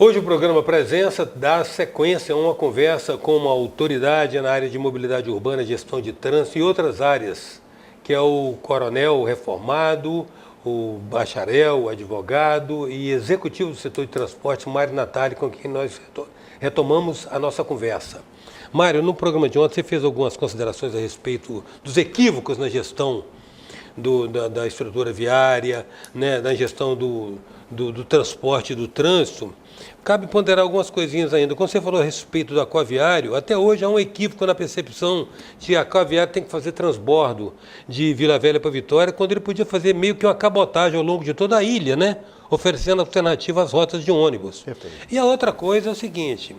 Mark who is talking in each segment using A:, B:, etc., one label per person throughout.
A: Hoje o programa Presença dá sequência a uma conversa com uma autoridade na área de mobilidade urbana, gestão de trânsito e outras áreas, que é o coronel reformado, o bacharel, o advogado e executivo do setor de transporte, Mário Natali, com quem nós retomamos a nossa conversa. Mário, no programa de ontem você fez algumas considerações a respeito dos equívocos na gestão da estrutura viária, né, na gestão do transporte e do trânsito. Cabe ponderar algumas coisinhas ainda. Quando você falou a respeito do aquaviário, até hoje há um equívoco na percepção de que o aquaviário tem que fazer transbordo de Vila Velha para Vitória, quando ele podia fazer meio que uma cabotagem ao longo de toda a ilha, né? Oferecendo alternativa às rotas de ônibus. Perfeito. E a outra coisa é o seguinte,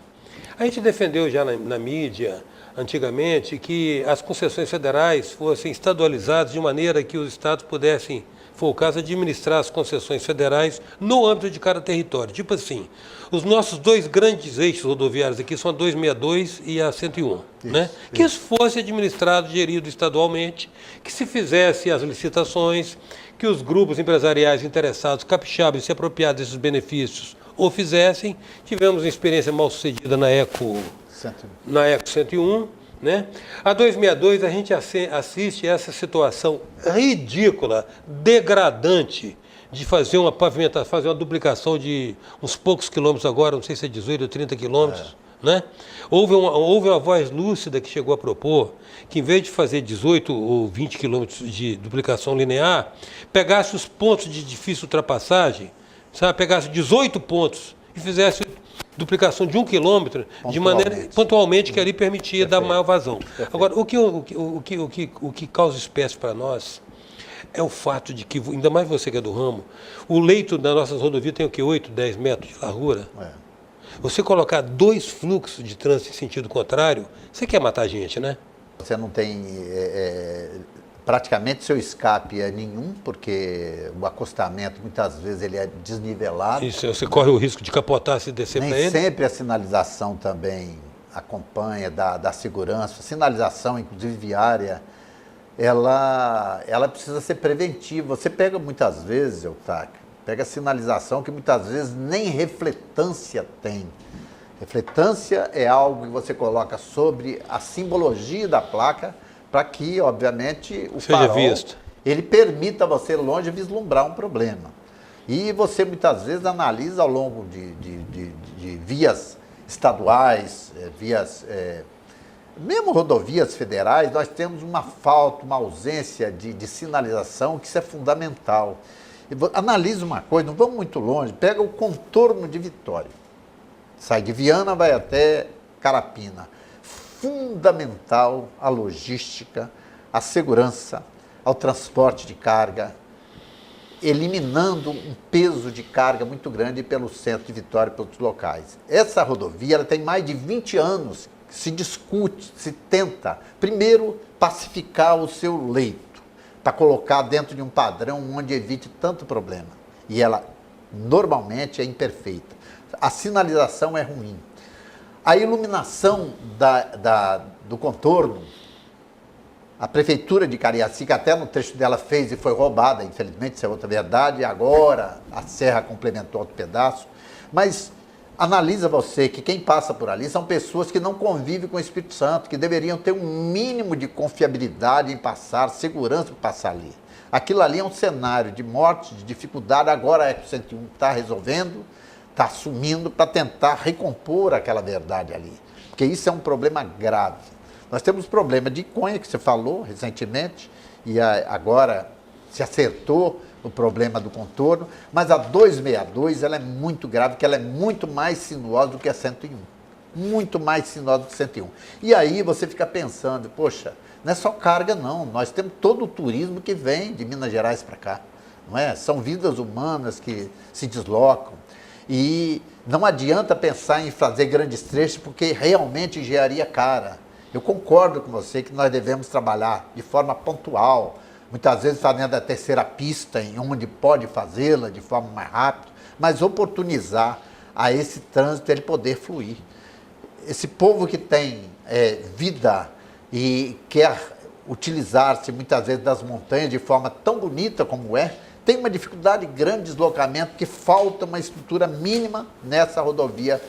A: a gente defendeu já na mídia, antigamente, que as concessões federais fossem estadualizadas de maneira que os estados pudessem, for o caso, administrar as concessões federais no âmbito de cada território. Tipo assim, os nossos dois grandes eixos rodoviários aqui são a 262 e a 101, né? Que isso fosse administrado, gerido estadualmente, que se fizesse as licitações, que os grupos empresariais interessados capixavam em se apropriar desses benefícios ou fizessem. Tivemos uma experiência mal sucedida na Eco 101, né? A 262 a gente assiste a essa situação ridícula, degradante, de fazer uma pavimentação, fazer uma duplicação de uns poucos quilômetros agora, não sei se é 18 ou 30 quilômetros, né? Houve uma voz lúcida que chegou a propor que, em vez de fazer 18 ou 20 quilômetros de duplicação linear, pegasse os pontos de difícil ultrapassagem, sabe? Pegasse 18 pontos e fizesse duplicação de 1 quilômetro de maneira pontualmente, que ali permitia dar maior vazão. Agora, o que causa espécie para nós é o fato de que, ainda mais você que é do ramo, o leito das nossas rodovias tem o quê? 8, 10 metros de largura? Você colocar dois fluxos de trânsito em sentido contrário, você quer matar a gente, né?
B: Você não tem... praticamente seu escape é nenhum, porque o acostamento muitas vezes ele é desnivelado.
A: Isso, você corre o risco de capotar se descer para ele.
B: Nem sempre a sinalização também acompanha da segurança. A sinalização, inclusive viária, ela precisa ser preventiva. Você pega muitas vezes, Eustáquio, pega sinalização que muitas vezes nem refletância tem. Refletância é algo que você coloca sobre a simbologia da placa, para que, obviamente, o farol, ele permita você longe vislumbrar um problema. E você, muitas vezes, analisa ao longo de vias estaduais, mesmo rodovias federais, nós temos uma falta, uma ausência de sinalização, que isso é fundamental. Analisa uma coisa, não vamos muito longe, pega o contorno de Vitória. Sai de Viana, vai até Carapina. Fundamental a logística, a segurança, ao transporte de carga, eliminando um peso de carga muito grande pelo centro de Vitória e pelos locais. Essa rodovia ela tem mais de 20 anos que se discute, se tenta, primeiro, pacificar o seu leito, para colocar dentro de um padrão onde evite tanto problema. E ela, normalmente, é imperfeita. A sinalização é ruim. A iluminação do contorno, a prefeitura de Cariacica, até no trecho dela fez e foi roubada, infelizmente, isso é outra verdade, agora a Serra complementou outro pedaço, mas analisa você que quem passa por ali são pessoas que não convivem com o Espírito Santo, que deveriam ter um mínimo de confiabilidade em passar, segurança para passar ali. Aquilo ali é um cenário de morte, de dificuldade, agora a Eco 101 está resolvendo, está assumindo para tentar recompor aquela verdade ali. Porque isso é um problema grave. Nós temos problema de Conha, que você falou recentemente, e agora se acertou o problema do contorno, mas a 262 ela é muito grave, porque ela é muito mais sinuosa do que a 101. Muito mais sinuosa do que a 101. E aí você fica pensando, poxa, não é só carga não, nós temos todo o turismo que vem de Minas Gerais para cá. Não é? São vidas humanas que se deslocam. E não adianta pensar em fazer grandes trechos, porque realmente engenharia cara. Eu concordo com você que nós devemos trabalhar de forma pontual, muitas vezes fazendo a terceira pista, em onde pode fazê-la de forma mais rápida, mas oportunizar a esse trânsito ele poder fluir. Esse povo que tem vida e quer utilizar-se muitas vezes das montanhas de forma tão bonita como tem uma dificuldade grande de deslocamento, porque falta uma estrutura mínima nessa rodovia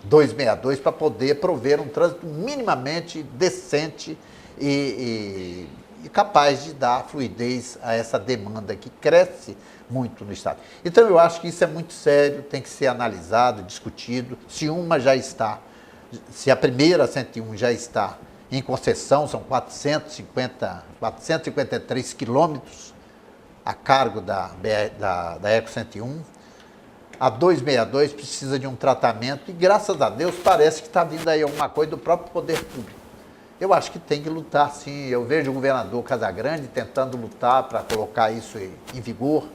B: 262 para poder prover um trânsito minimamente decente e capaz de dar fluidez a essa demanda que cresce muito no Estado. Então, eu acho que isso é muito sério, tem que ser analisado, discutido. Se a primeira 101 já está em concessão, são 453 quilômetros a cargo da Eco 101, a 262 precisa de um tratamento e, graças a Deus, parece que está vindo aí alguma coisa do próprio poder público. Eu acho que tem que lutar, sim. Eu vejo o governador Casagrande tentando lutar para colocar isso em vigor.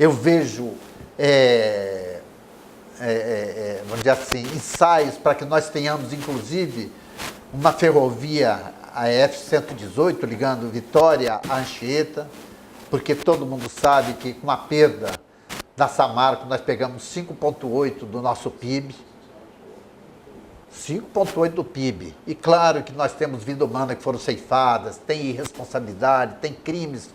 B: Eu vejo, vamos dizer assim, ensaios para que nós tenhamos, inclusive, uma ferrovia, a F-118, ligando Vitória a Anchieta, porque todo mundo sabe que com a perda da Samarco nós pegamos 5,8% do nosso PIB. 5,8% do PIB. E claro que nós temos vida humana que foram ceifadas, tem irresponsabilidade, tem crimes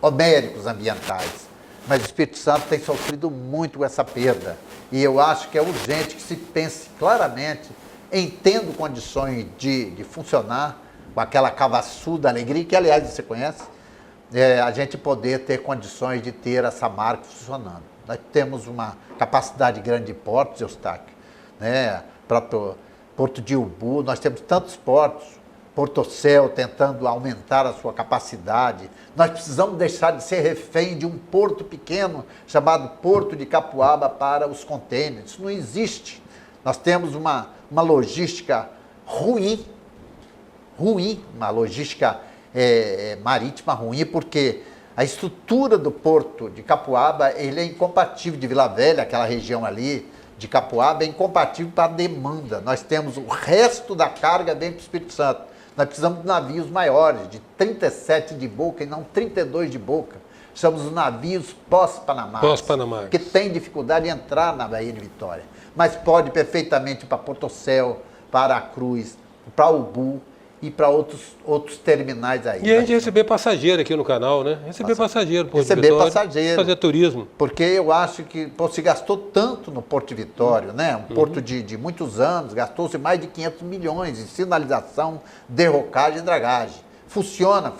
B: homéricos ambientais. Mas o Espírito Santo tem sofrido muito com essa perda. E eu acho que é urgente que se pense claramente em tendo condições de funcionar com aquela cavaçuda alegria, que aliás você conhece, a gente poder ter condições de ter a Samarco funcionando. Nós temos uma capacidade grande de portos, Eustáquio, né? Próprio Porto de Ubu, nós temos tantos portos, Portocel tentando aumentar a sua capacidade. Nós precisamos deixar de ser refém de um porto pequeno chamado Porto de Capuaba para os contêineres. Isso não existe. Nós temos uma logística ruim, uma logística marítima ruim, porque a estrutura do Porto de Capuaba ele é incompatível de Vila Velha, aquela região ali, de Capuaba, é incompatível para a demanda. Nós temos o resto da carga vem para o Espírito Santo. Nós precisamos de navios maiores, de 37 de boca e não 32 de boca. Somos os navios pós-Panamá, que tem dificuldade de entrar na Baía de Vitória. Mas pode perfeitamente ir para Portocel, para a Cruz, para Ubu e para outros terminais aí.
A: E a gente receber passageiro aqui no canal, né? Receber passageiro, Porto de Vitória, passageiro. Fazer turismo.
B: Porque eu acho que se gastou tanto no Porto de Vitória, né? Um porto de muitos anos, gastou-se mais de 500 milhões em sinalização, derrocagem e dragagem. Funciona.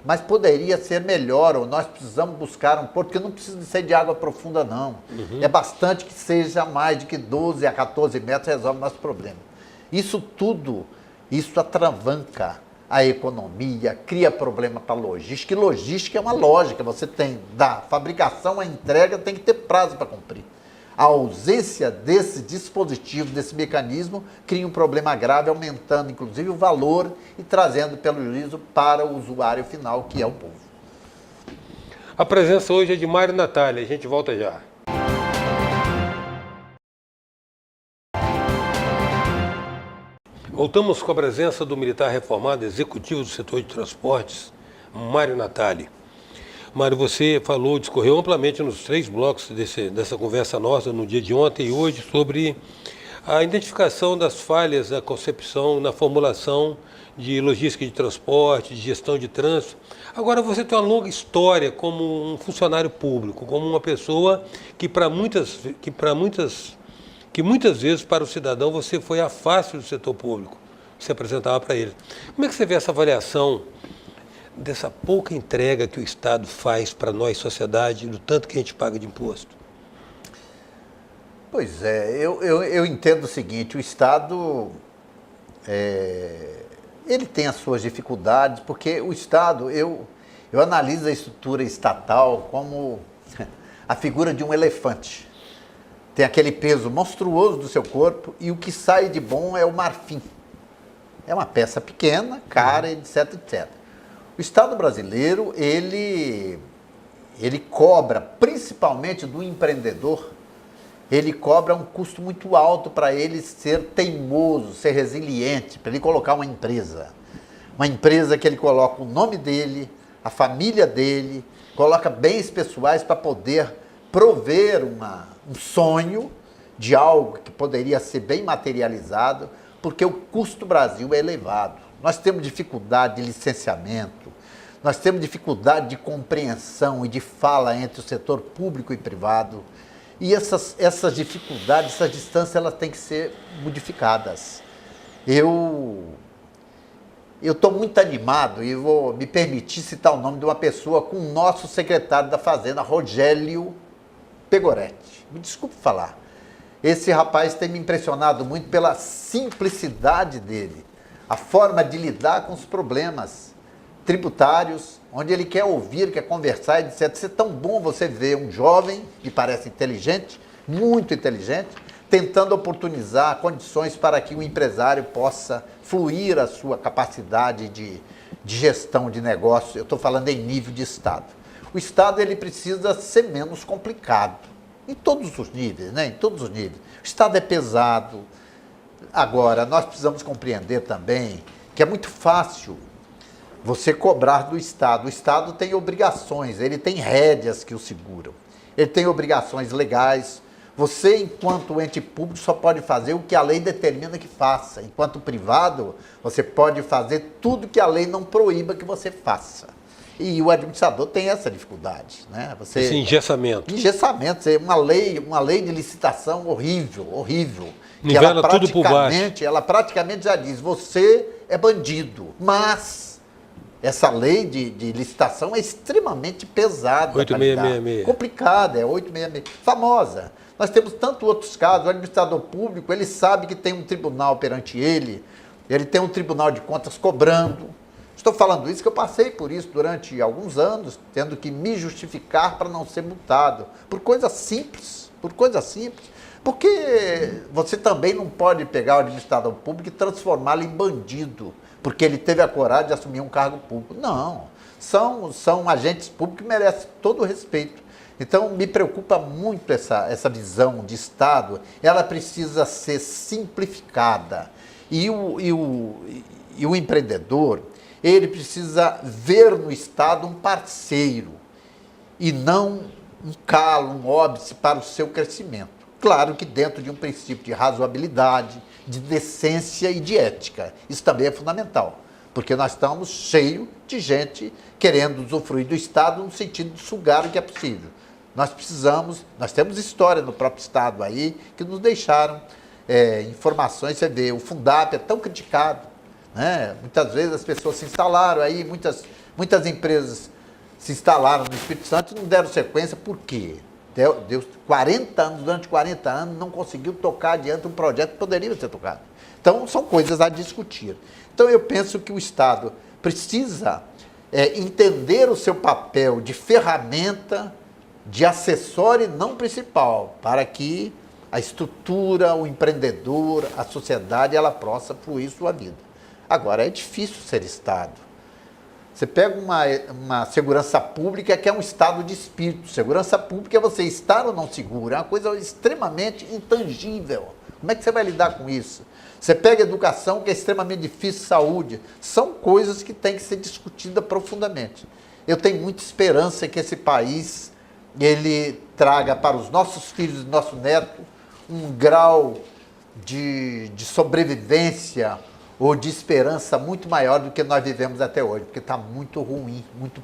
B: Mas poderia ser melhor, ou nós precisamos buscar um porto que não precisa de ser de água profunda, não. É bastante que seja mais de que 12 a 14 metros resolve o nosso problema. Isso atravanca a economia, cria problema para a logística. E logística é uma lógica, você tem da fabricação à entrega, tem que ter prazo para cumprir. A ausência desse dispositivo, desse mecanismo, cria um problema grave, aumentando inclusive o valor e trazendo prejuízo para o usuário final, que é o povo.
A: A presença hoje é de Mário Natália, a gente volta já. Voltamos com a presença do militar reformado, executivo do setor de transportes, Mário Natália. Mário, você discorreu amplamente nos 3 blocos dessa conversa nossa no dia de ontem e hoje sobre a identificação das falhas da concepção na formulação de logística de transporte, de gestão de trânsito. Agora, você tem uma longa história como um funcionário público, como uma pessoa que muitas vezes para o cidadão você foi a face do setor público, você apresentava para ele. Como é que você vê essa avaliação dessa pouca entrega que o Estado faz para nós, sociedade, do tanto que a gente paga de imposto?
B: Pois é, eu entendo o seguinte, o Estado, ele tem as suas dificuldades, porque o Estado, eu analiso a estrutura estatal como a figura de um elefante. Tem aquele peso monstruoso do seu corpo e o que sai de bom é o marfim. É uma peça pequena, cara, etc, etc. O Estado brasileiro, ele cobra, principalmente do empreendedor, ele cobra um custo muito alto para ele ser teimoso, ser resiliente, para ele colocar uma empresa. Uma empresa que ele coloca o nome dele, a família dele, coloca bens pessoais para poder prover um sonho de algo que poderia ser bem materializado, porque o custo do Brasil é elevado. Nós temos dificuldade de licenciamento, nós temos dificuldade de compreensão e de fala entre o setor público e privado. E essas dificuldades, essas distâncias, elas têm que ser modificadas. Eu estou muito animado e vou me permitir citar o nome de uma pessoa com o nosso secretário da Fazenda, Rogélio Pegoretti. Me desculpe falar. Esse rapaz tem me impressionado muito pela simplicidade dele, a forma de lidar com os problemas tributários, onde ele quer ouvir, quer conversar, etc. Isso é tão bom você ver um jovem que parece inteligente, muito inteligente, tentando oportunizar condições para que o empresário possa fluir a sua capacidade de gestão de negócio. Eu estou falando em nível de Estado. O Estado ele precisa ser menos complicado, em todos os níveis, né? Em todos os níveis. O Estado é pesado. Agora, nós precisamos compreender também que é muito fácil você cobrar do Estado. O Estado tem obrigações, ele tem rédeas que o seguram. Ele tem obrigações legais. Você, enquanto ente público, só pode fazer o que a lei determina que faça. Enquanto privado, você pode fazer tudo que a lei não proíba que você faça. E o administrador tem essa dificuldade, né?
A: Esse engessamento.
B: Engessamento, uma lei de licitação horrível, horrível.
A: Nivela tudo por baixo.
B: Ela praticamente já diz, você é bandido, mas essa lei de licitação é extremamente pesada.
A: 8666.
B: Complicada, é 866. Famosa. Nós temos tantos outros casos. O administrador público, ele sabe que tem um tribunal perante ele tem um tribunal de contas cobrando. Estou falando isso que eu passei por isso durante alguns anos, tendo que me justificar para não ser multado. Por coisa simples, Porque você também não pode pegar o administrador público e transformá-lo em bandido, porque ele teve a coragem de assumir um cargo público. Não, são agentes públicos que merecem todo o respeito. Então, me preocupa muito essa visão de Estado, ela precisa ser simplificada. E o empreendedor, ele precisa ver no Estado um parceiro e não um calo, um óbice para o seu crescimento. Claro que dentro de um princípio de razoabilidade, de decência e de ética. Isso também é fundamental, porque nós estamos cheios de gente querendo usufruir do Estado no sentido de sugar o que é possível. Nós temos história no próprio Estado aí que nos deixaram informações. Você vê, o Fundap é tão criticado, né? Muitas vezes as pessoas se instalaram aí, muitas empresas se instalaram no Espírito Santo e não deram sequência. Por quê? Deu 40 anos, durante 40 anos, não conseguiu tocar adiante um projeto que poderia ser tocado. Então, são coisas a discutir. Então, eu penso que o Estado precisa entender o seu papel de ferramenta, de acessório e não principal, para que a estrutura, o empreendedor, a sociedade, ela possa fluir sua vida. Agora, é difícil ser Estado. Você pega uma segurança pública que é um estado de espírito. Segurança pública é você estar ou não seguro. É uma coisa extremamente intangível. Como é que você vai lidar com isso? Você pega educação, que é extremamente difícil, saúde. São coisas que têm que ser discutidas profundamente. Eu tenho muita esperança que esse país ele traga para os nossos filhos e nossos netos um grau de sobrevivência ou de esperança muito maior do que nós vivemos até hoje, porque está muito ruim, muito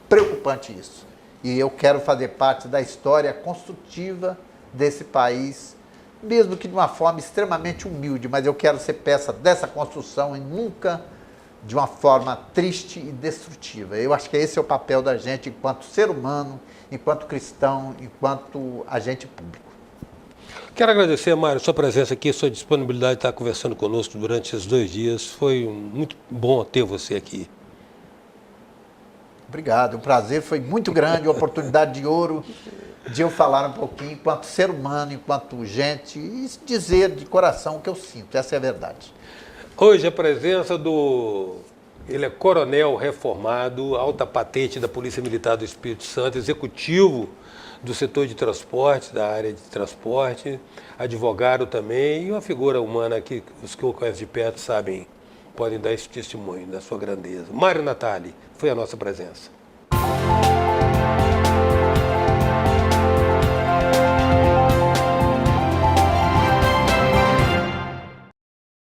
B: preocupante isso. E eu quero fazer parte da história construtiva desse país, mesmo que de uma forma extremamente humilde, mas eu quero ser peça dessa construção e nunca de uma forma triste e destrutiva. Eu acho que esse é o papel da gente enquanto ser humano, enquanto cristão, enquanto agente público.
A: Quero agradecer, Mário, sua presença aqui, sua disponibilidade de estar conversando conosco durante esses 2 dias. Foi muito bom ter você aqui.
B: Obrigado, o prazer foi muito grande, a oportunidade de ouro de eu falar um pouquinho enquanto ser humano, enquanto gente, e dizer de coração o que eu sinto, essa é a verdade.
A: Hoje a presença ele é coronel reformado, alta patente da Polícia Militar do Espírito Santo, executivo do setor de transporte, da área de transporte, advogado também, e uma figura humana que os que o conhecem de perto sabem, podem dar esse testemunho da sua grandeza. Mário Natali foi a nossa presença.